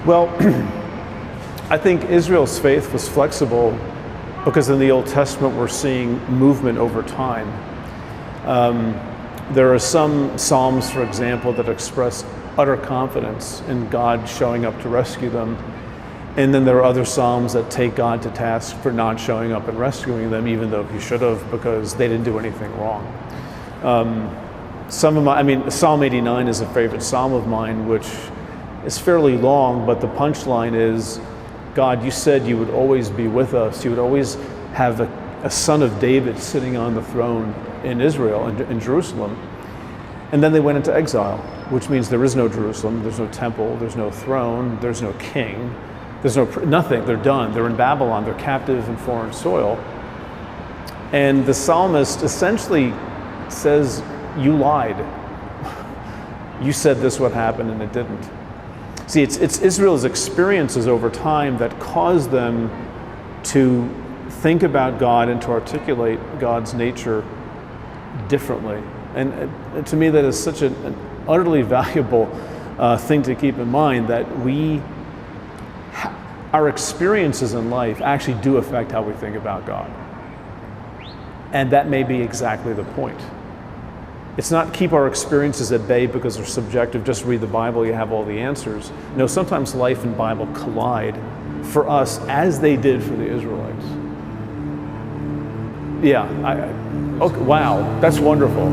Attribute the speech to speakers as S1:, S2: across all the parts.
S1: Well, I think Israel's faith was flexible because in the Old Testament we're seeing movement over time. There are some Psalms, for example, that express utter confidence in God showing up to rescue them. And then there are other Psalms that take God to task for not showing up and rescuing them, even though he should have, because they didn't do anything wrong. Psalm 89 is a favorite Psalm of mine, which is fairly long, but the punchline is, God, you said you would always be with us. You would always have a son of David sitting on the throne in Israel, in Jerusalem. And then they went into exile, which means there is no Jerusalem, there's no temple, there's no throne, there's no king, there's nothing. They're done. They're in Babylon. They're captive in foreign soil. And the psalmist essentially says, you lied. You said this would happen and it didn't. See, it's Israel's experiences over time that caused them to think about God and to articulate God's nature differently. And to me, that is such an utterly valuable thing to keep in mind, that our experiences in life actually do affect how we think about God. And that may be exactly the point. It's not keep our experiences at bay because they're subjective, just read the Bible, you have all the answers. No, sometimes life and Bible collide for us as they did for the Israelites. Yeah, okay, wow, that's wonderful.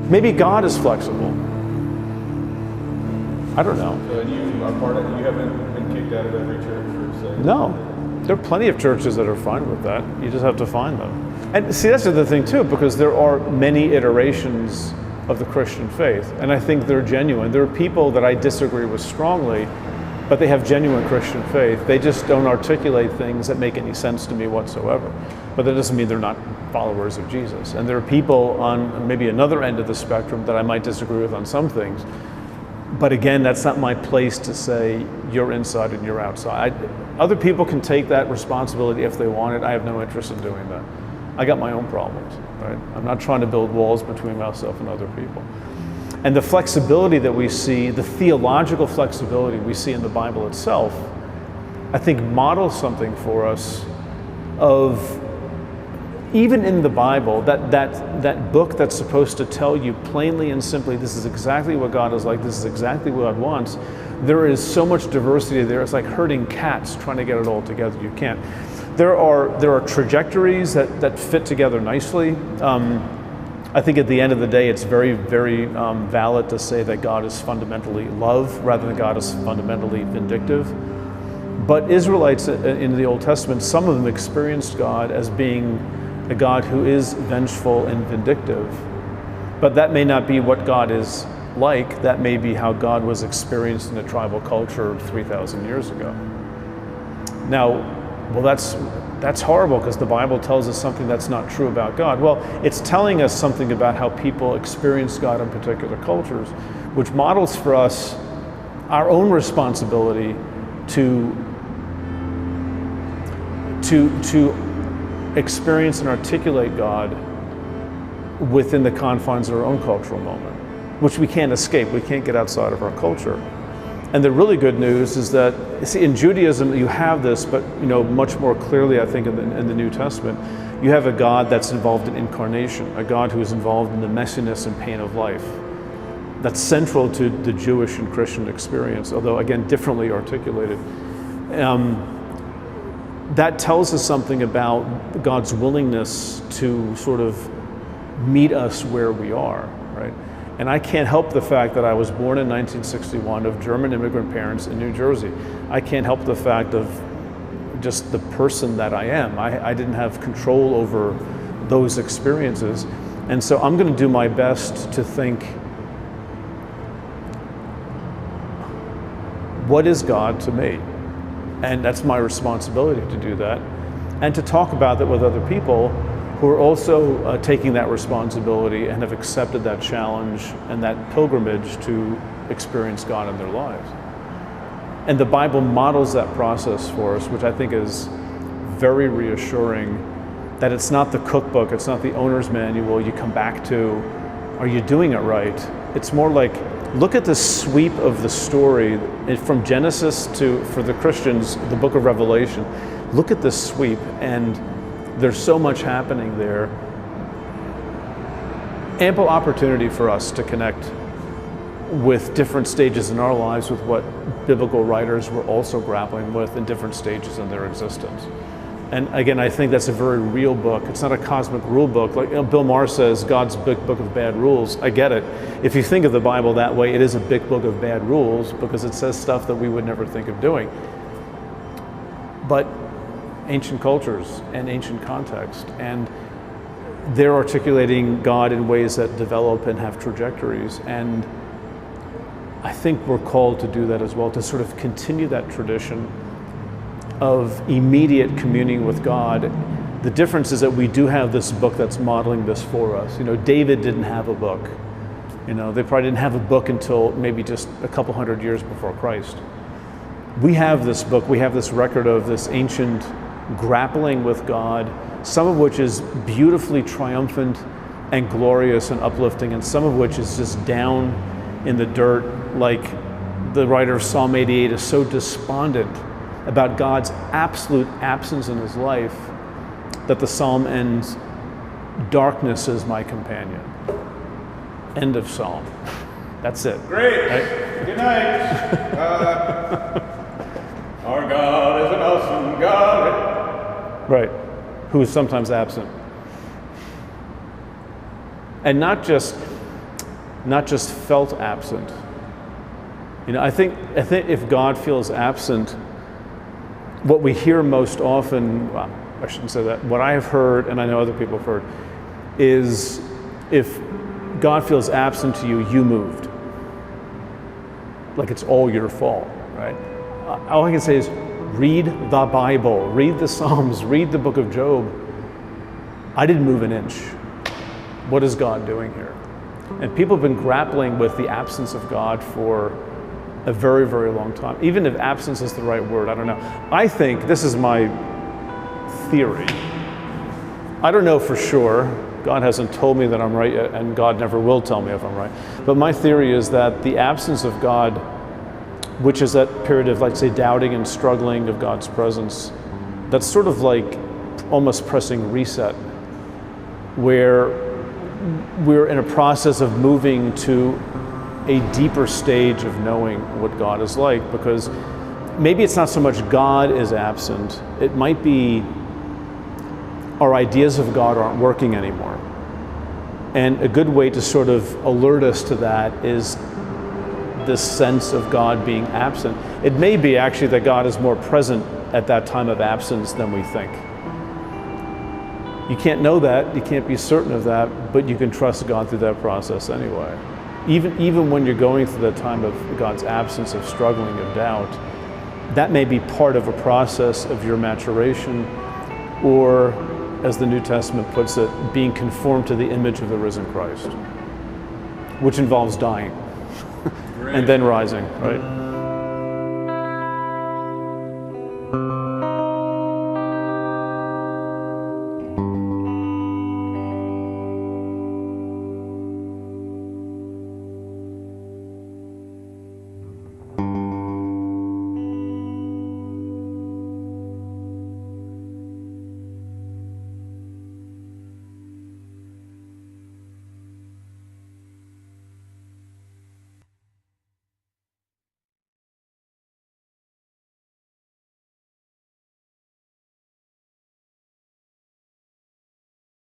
S1: Maybe God is flexible. I don't know.
S2: So you are part of, you haven't been kicked out of every church for saying?
S1: No. There are plenty of churches that are fine with that. You just have to find them. And see, that's the other thing too, because there are many iterations of the Christian faith, and I think they're genuine. There are people that I disagree with strongly, but they have genuine Christian faith. They just don't articulate things that make any sense to me whatsoever. But that doesn't mean they're not followers of Jesus. And there are people on maybe another end of the spectrum that I might disagree with on some things. But again, that's not my place to say you're inside and you're outside. Other people can take that responsibility if they want it. I have no interest in doing that. I got my own problems, right? I'm not trying to build walls between myself and other people. And the flexibility that we see, the theological flexibility we see in the Bible itself, I think models something for us of, even in the Bible, that book that's supposed to tell you plainly and simply, this is exactly what God is like, this is exactly what God wants, there is so much diversity there. It's like herding cats trying to get it all together. You can't. There are trajectories that fit together nicely. I think at the end of the day, it's very, very valid to say that God is fundamentally love rather than God is fundamentally vindictive. But Israelites in the Old Testament, some of them experienced God as being a God who is vengeful and vindictive. But that may not be what God is like. That may be how God was experienced in a tribal culture 3,000 years ago. Now, well, that's horrible because the Bible tells us something that's not true about God. Well, it's telling us something about how people experience God in particular cultures, which models for us our own responsibility to experience and articulate God within the confines of our own cultural moment, which we can't escape. We can't get outside of our culture. And the really good news is that, see, in Judaism you have this, but much more clearly, I think, in the New Testament, you have a God that's involved in incarnation, a God who is involved in the messiness and pain of life. That's central to the Jewish and Christian experience, although again differently articulated. That tells us something about God's willingness to sort of meet us where we are, right? And I can't help the fact that I was born in 1961 of German immigrant parents in New Jersey. I can't help the fact of just the person that I am. I didn't have control over those experiences. And so I'm going to do my best to think, what is God to me? And that's my responsibility to do that. And to talk about that with other people who are also taking that responsibility and have accepted that challenge and that pilgrimage to experience God in their lives. And the Bible models that process for us, which I think is very reassuring, that it's not the cookbook, it's not the owner's manual you come back to are you doing it right? It's more like, look at the sweep of the story from Genesis to, for the Christians, the book of Revelation. Look at this sweep, and there's so much happening there. Ample opportunity for us to connect with different stages in our lives with what biblical writers were also grappling with in different stages in their existence. And again, I think that's a very real book. It's not a cosmic rule book. Like Bill Maher says, God's big book of bad rules. I get it. If you think of the Bible that way, it is a big book of bad rules because it says stuff that we would never think of doing. But ancient cultures and ancient context, and they're articulating God in ways that develop and have trajectories. And I think we're called to do that as well, to sort of continue that tradition of immediate communing with God. The difference is that we do have this book that's modeling this for us. You know, David didn't have a book. You know, they probably didn't have a book until maybe just a couple hundred years before Christ. We have this book, we have this record of this ancient grappling with God, some of which is beautifully triumphant and glorious and uplifting, and some of which is just down in the dirt, like the writer of Psalm 88 is so despondent about God's absolute absence in his life that the psalm ends, "Darkness is my companion." End of psalm. That's it.
S2: Great.
S1: Right?
S2: Good night. Our God is an awesome God.
S1: Right. Who is sometimes absent. And not just felt absent. You know, I think if God feels absent, what we hear most often, well, I shouldn't say that, what I have heard, and I know other people have heard, is if God feels absent to you, you moved. Like it's all your fault, right? All I can say is read the Bible, read the Psalms, read the book of Job. I didn't move an inch. What is God doing here? And people have been grappling with the absence of God for a very, very long time. Even if absence is the right word, I don't know. I think, this is my theory, I don't know for sure, God hasn't told me that I'm right yet, and God never will tell me if I'm right, but my theory is that the absence of God, which is that period of, like, say, doubting and struggling of God's presence, that's sort of like almost pressing reset, where we're in a process of moving to a deeper stage of knowing what God is like, because maybe it's not so much God is absent, it might be our ideas of God aren't working anymore. And a good way to sort of alert us to that is this sense of God being absent. It may be actually that God is more present at that time of absence than we think. You can't know that, you can't be certain of that, but you can trust God through that process anyway. Even when you're going through that time of God's absence, of struggling, of doubt, that may be part of a process of your maturation, or, as the New Testament puts it, being conformed to the image of the risen Christ, which involves dying and then rising, right?